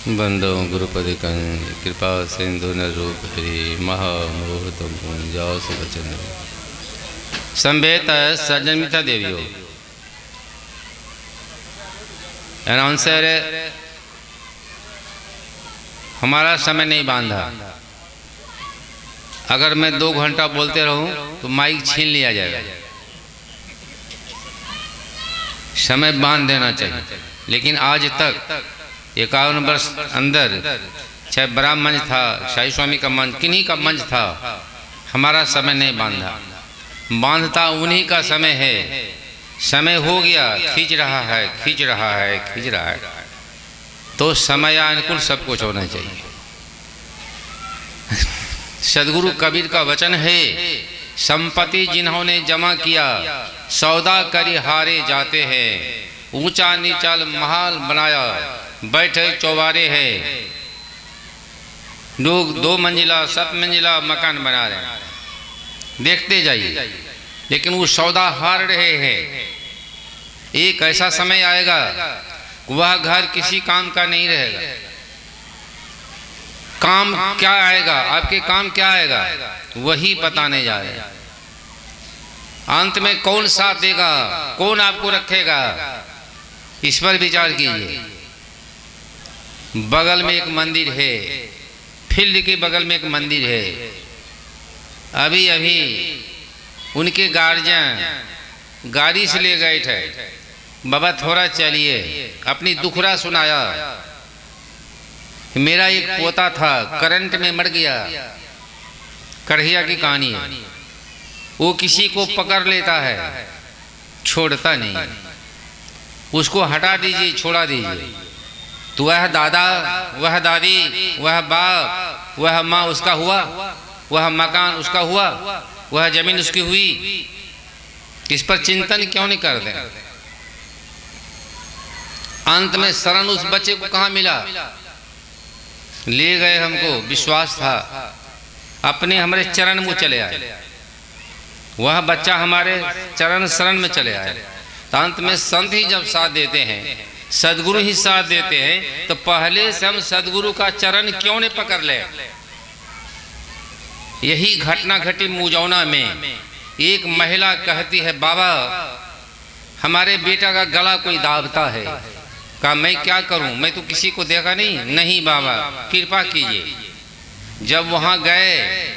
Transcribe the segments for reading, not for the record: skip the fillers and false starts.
बंदो गुरुपदि कृपा सिंधु न रूप हरि महामोहतम जाओ सुवचन संवेत सजन्मिता देवियो। अनाउंसर हमारा समय नहीं बांधा। अगर मैं 2 घंटा बोलते रहूं तो माइक छीन लिया जाएगा। समय बांध देना चाहिए। लेकिन आज तक 51 वर्ष अंदर, चाहे बड़ा मंच था, शाही स्वामी का मंच, किन्हीं का मंच था, हमारा समय नहीं बांधा। बांधता उन्हीं का समय है। समय हो गया, खींच रहा है, खींच रहा है, खींच रहा है, तो समय अनुकूल सब कुछ होना चाहिए। सदगुरु कबीर का वचन है, संपत्ति जिन्होंने जमा किया सौदा करी हारे जाते हैं। ऊंचा नीचा महल बनाया बैठे चौबारे है। लोग 2 मंजिला 7 मंजिला मकान बना रहे हैं, देखते जाइए, लेकिन वो सौदा हार रहे हैं। एक ऐसा समय आएगा वह घर किसी काम का नहीं रहेगा। काम क्या आएगा, आपके काम क्या आएगा, वही बताने जा रहे हैं। अंत में कौन साथ देगा, कौन आपको रखेगा, इस पर विचार कीजिए। बगल में एक मंदिर है, फील्ड के बगल में एक मंदिर है। अभी अभी उनके गार्जियन गाड़ी से ले गए थे, बाबा थोड़ा चलिए, अपनी दुखड़ा सुनाया। मेरा एक पोता था, करंट में मर गया। कढ़िया की कहानी है। वो किसी को पकड़ लेता है, छोड़ता नहीं। उसको हटा दीजिए, छोड़ा दीजिए, तो वह दादा, वह दादी, वह बाप, वह माँ उसका हुआ, वह मकान उसका हुआ, वह जमीन उसकी हुई। इस पर चिंतन क्यों नहीं करते? अंत में शरण उस बच्चे को कहाँ मिला? ले गए, हमको विश्वास था, अपने हमारे चरण में चले आए। वह बच्चा हमारे चरण शरण में चले आए। तो अंत में संत ही जब साथ देते हैं, सदगुरु ही साथ देते हैं, तो पहले से हम सदगुरु का चरण क्यों नहीं पकड़ ले? यही घटना घटी मुजौना में। एक महिला कहती है, बाबा हमारे बेटा का गला कोई दाबता है। कहा मैं क्या करूं, मैं तो किसी को देखा नहीं। नहीं बाबा कृपा कीजिए। जब वहां गए,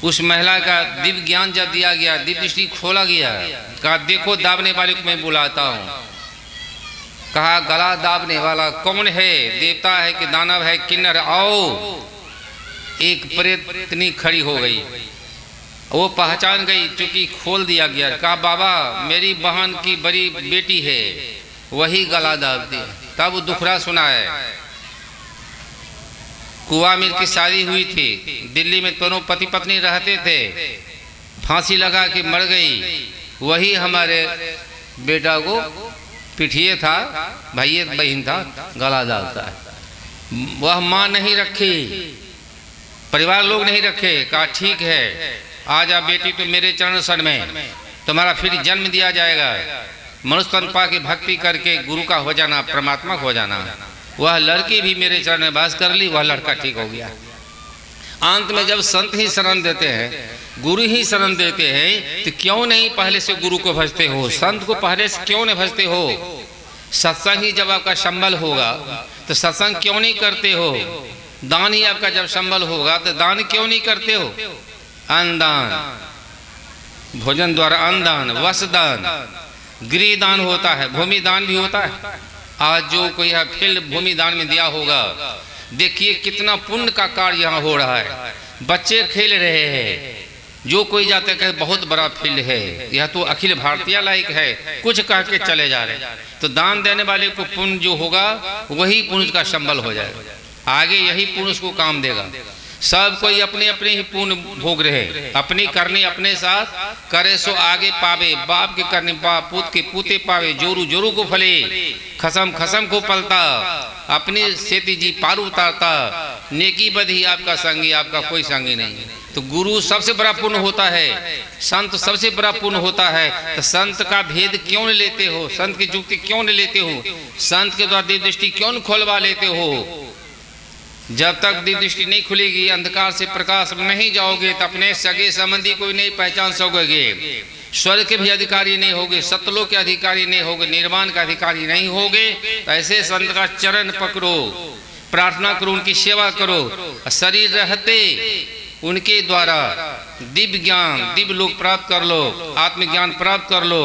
उस महिला का दिव्य ज्ञान जब दिया गया, दिव्य दृष्टि खोला गया, कहा देखो दाबने वाले को मैं बुलाता हूं। कहा गला दाबने वाला कौन है? देवता है कि दानव है, किन्नर? आओ। एक प्रेतनी खड़ी हो गई, वो पहचान गई, चूंकि खोल दिया गया। कहा बाबा मेरी बहन की बड़ी बेटी है, वही गला दाबती है। तब वो दुखड़ा सुना है। कुआ मीर की शादी हुई थी, दिल्ली में दोनों पति पत्नी रहते थे, फांसी लगा के मर गई। वही हमारे बेटा को पिठिए था, भाई बहन था, गला दाबता है। वह माँ नहीं रखी, परिवार लोग नहीं रखे। कहा ठीक है, आ जा बेटी, तो मेरे चरण शरण में, तुम्हारा फिर जन्म दिया जाएगा। मनुष्य तन पा के भक्ति करके गुरु का हो जाना, परमात्मा हो जाना। वह लड़की भी मेरे चरण में वास कर ली, वह लड़का ठीक हो गया। अंत में जब संत ही शरण देते हैं, गुरु ही शरण देते हैं, तो क्यों नहीं पहले से गुरु को भजते हो? संत को पहले से क्यों नहीं भजते हो? सत्संग ही जब आपका संबल होगा तो सत्संग क्यों नहीं करते हो? दान ही आपका जब संबल होगा तो दान क्यों नहीं करते हो? अन्नदान, भोजन द्वारा अन्नदान, वस्त्रदान, गृहदान होता है, भूमि दान भी होता है। आज जो कोई फील्ड भूमि दान में दिया होगा, देखिए कितना पुण्य का कार्य यहाँ हो रहा है। बच्चे खेल रहे हैं, जो कोई जाते कहे बहुत बड़ा फील्ड है, यह तो अखिल भारतीय लायक है, कुछ कह के चले जा रहे। तो दान देने वाले को पुण्य जो होगा वही पुण्य का संबल हो जाएगा। आगे यही पुण्य उसको काम देगा। सब कोई अपने अपने ही पुण्य भोग रहे, अपनी करनी अपने साथ करे सो आगे पावे। बाप के करने बाप, पूत के पूते पावे, जोरू जोरू को फले, खसम खसम को पलता, अपनी सेती जी पार उतारता। नेकी बधी आपका संगी, आपका कोई संगी नहीं। तो गुरु सबसे बड़ा पुण्य होता है, संत सबसे बड़ा पुण्य होता है। तो संत का भेद क्यों नहीं लेते हो, संत की जुक्ति क्यों नहीं लेते हो, संत के द्वारा दिव्य दृष्टि क्यों नहीं खोलवा लेते हो। जब तक दिव्य दृष्टि नहीं खुलेगी, अंधकार से प्रकाश में नहीं जाओगे, तो अपने सगे संबंधी को नहीं पहचान सकोगे, स्वर्ग के भी अधिकारी नहीं होगे, सतलोक के अधिकारी नहीं होगे, निर्वाण का अधिकारी नहीं होगे। ऐसे संत का चरण पकड़ो, प्रार्थना करो, उनकी सेवा करो, शरीर रहते उनके द्वारा दिव्य ज्ञान, दिव्य लोक प्राप्त कर लो, आत्मज्ञान प्राप्त कर लो।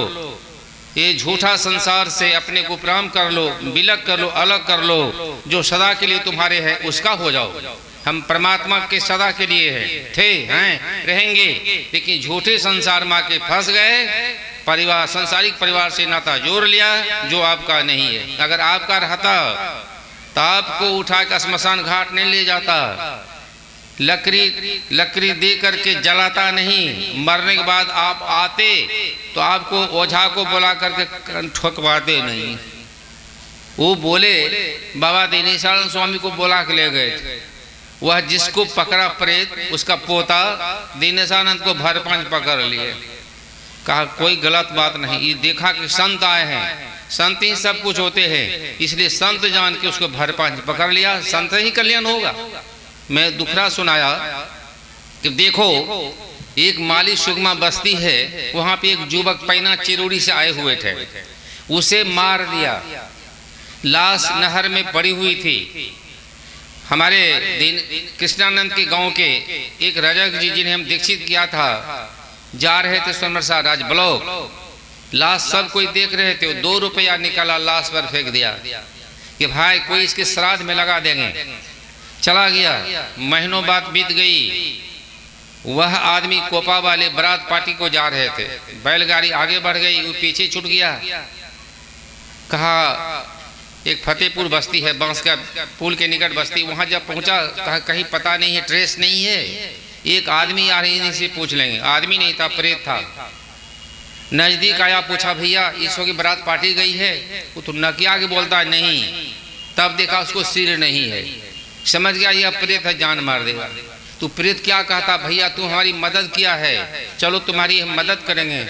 ये झूठा संसार से अपने को प्राम कर लो, विलग कर लो, अलग कर लो। जो सदा के लिए तुम्हारे है उसका हो जाओ। हम परमात्मा के सदा के लिए हैं रहेंगे, लेकिन झूठे संसार माँ के फंस गए, परिवार सांसारिक परिवार से नाता जोड़ लिया जो आपका नहीं है। अगर आपका रहता तो आपको उठा के स्मशान घाट नहीं ले जाता, लकड़ी दे करके जलाता नहीं, मरने के बाद आप आते तो आपको ओझा को बुला करके ठोकवाते नहीं। वो बोले बाबा दीनेशानंद स्वामी को बुला के ले गए, वह जिसको पकड़ा प्रेत उसका पोता दीनेशानंद को भर पांच पकड़ लिए। कहा कोई गलत बात नहीं, ये देखा कि संत आए हैं, संत ही सब कुछ होते हैं, इसलिए संत जान के उसको भर पांच पकड़ लिया, संत ही कल्याण होगा। मैं दुखरा सुनाया कि देखो एक माली सुगमा बस्ती है, वहां पे एक युवक पैना चिरोड़ी से आए हुए थे, उसे मार दिया, लाश नहर में पड़ी हुई थी। हमारे कृष्णानंद के गांव के एक रजक जी जिन्हें हम दीक्षित किया था, जा रहे थे सोनमरसा राज ब्लॉक, लाश सब कोई देख रहे थे, 2 रुपया निकाला, लाश पर फेंक दिया कि भाई कोई इसके श्राद्ध में लगा देंगे। चला गया, महीनों बाद बीत गई। वह आदमी कोपा वाले बारात पार्टी को जा रहे थे, बैलगाड़ी आगे बढ़ गई, वो पीछे छूट गया। कहा एक फतेहपुर बस्ती है, बांस का पुल के निकट बस्ती, वहां जब पहुंचा कहा कहीं पता नहीं है, ट्रेस नहीं है, एक आदमी आ रही से पूछ लेंगे। आदमी नहीं था, प्रेत था। नजदीक आया, पूछा भैया ईश्वर की बारात पार्टी गई है? वो तो नकिया के बोलता है नहीं। तब देखा उसको सिर नहीं है, समझ गया यह प्रेत है, जान मार देगा। तो प्रेत क्या कहता, भैया तू हमारी मदद किया है, चलो तुम्हारी हम मदद करेंगे।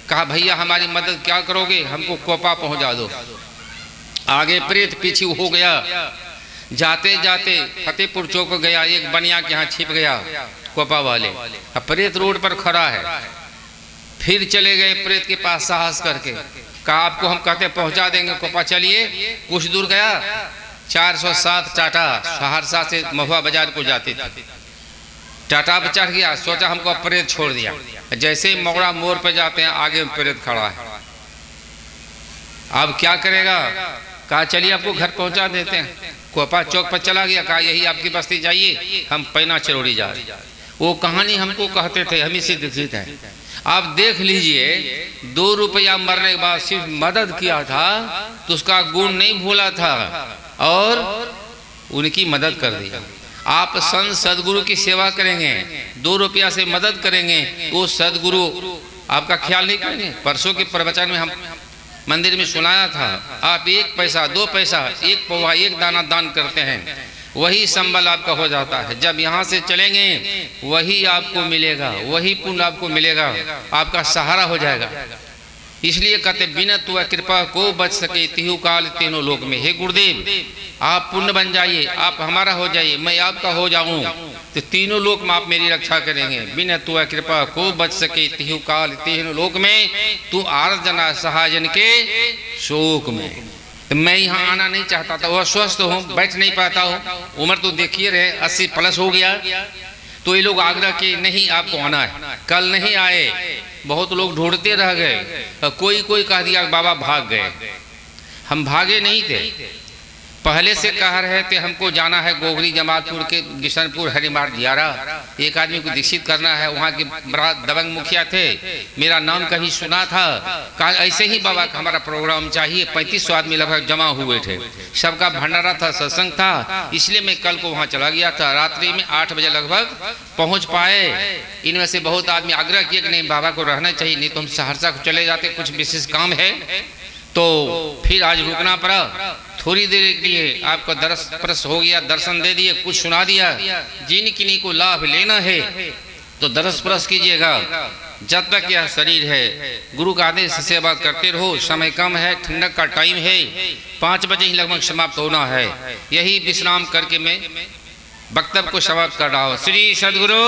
कहा भैया हमारी मदद क्या करोगे, हमको कोपा पहुंचा दो। आगे प्रेत पीछे हो गया, जाते जाते फतेहपुर चौक गया, एक बनिया के यहाँ छिप गया कोपा वाले। अब प्रेत रोड पर खड़ा है, फिर चले गए प्रेत के पास साहस करके, कहा आपको हम कहते पहुंचा देंगे कोपा, चलिए। कुछ दूर गया, 407 टाटा सहरसा से महुआ बाजार को जाते थे, टाटा पर चढ़ गया, सोचा हमको प्रेत छोड़ दिया। जैसे ही मोगड़ा मोड़ पे जाते हैं, आगे प्रेत खड़ा है। अब क्या करेगा, कहा चलिए आपको घर पहुंचा देते हैं। कोपा चौक पर चला गया, कहा यही आपकी बस्ती, जाइए, हम पैना चिरोड़ी जा रहे। वो कहानी हमको कहते थे, हम इसे दीक्षित हैं। आप देख लीजिए, 2 रुपया मरने के बाद सिर्फ मदद किया था तो उसका गुण नहीं भूला था और उनकी मदद कर दिया। आप संत सदगुरु की सेवा करेंगे, 2 रुपया से मदद करेंगे, वो सदगुरु आपका ख्याल नहीं करेंगे। परसों के प्रवचन में हम मंदिर में सुनाया था, आप 1 पैसा 2 पैसा 1 पौवा 1 दाना दान करते हैं, वही संबल आपका हो जाता है। जब यहाँ से चलेंगे वही आपको मिलेगा, वही पुण्य आपको मिलेगा, आपका सहारा हो जाएगा। इसलिए कहते बिना तुआ कृपा को बच सके तिहु काल तीनों लोक में। हे गुरुदेव आप पुण्य बन जाइए, आप हमारा हो जाइए, मैं आपका हो जाऊं, तो तीनों लोक में आप मेरी रक्षा करेंगे। बिना तुआ कृपा को बच सके तिहु काल तीनों लोक में, तू आर्जना सहाजन के शोक में। तो मैं यहाँ आना नहीं चाहता था, वह स्वस्थ हूँ, बैठ नहीं पाता हूँ, उम्र तो देखिए रहे 80 प्लस हो गया। तो ये लोग आग्रह किए नहीं आपको आना है, कल नहीं आए, बहुत लोग ढूंढते रह गए, कोई कोई कह दिया बाबा भाग गए। हम भागे नहीं थे, पहले से कह रहे थे हमको जाना है गोगरी जमालपुर के किशनपुर हरिमार दियारा, एक आदमी को दीक्षित करना है। वहाँ के बड़ा दबंग मुखिया थे, मेरा नाम कहीं सुना था, कहा ऐसे ही बाबा का हमारा प्रोग्राम चाहिए। 3500 आदमी लगभग जमा हुए थे, सबका भंडारा था, सत्संग था, इसलिए मैं कल को वहाँ चला गया था। रात्रि में 8 बजे लगभग पहुँच पाए। इनमें से बहुत आदमी आग्रह किए कि नहीं बाबा को रहना चाहिए, नहीं तो हम सहरसा को चले जाते, कुछ विशेष काम है। तो फिर आज रुकना पड़ा, थोड़ी देर के लिए आपका दर्श प्रस हो गया, दर्शन दे दिए, कुछ सुना दिया। जिन किन्हीं को लाभ लेना है तो दरस परस कीजिएगा। जब तक यह शरीर है गुरु का आदेश से सेवा करते रहो। समय कम है, ठंडक का टाइम है, 5 बजे ही लगभग समाप्त होना है। यही विश्राम करके मैं वक्तव्य को समाप्त कर रहा हूँ। श्री सद्गुरु।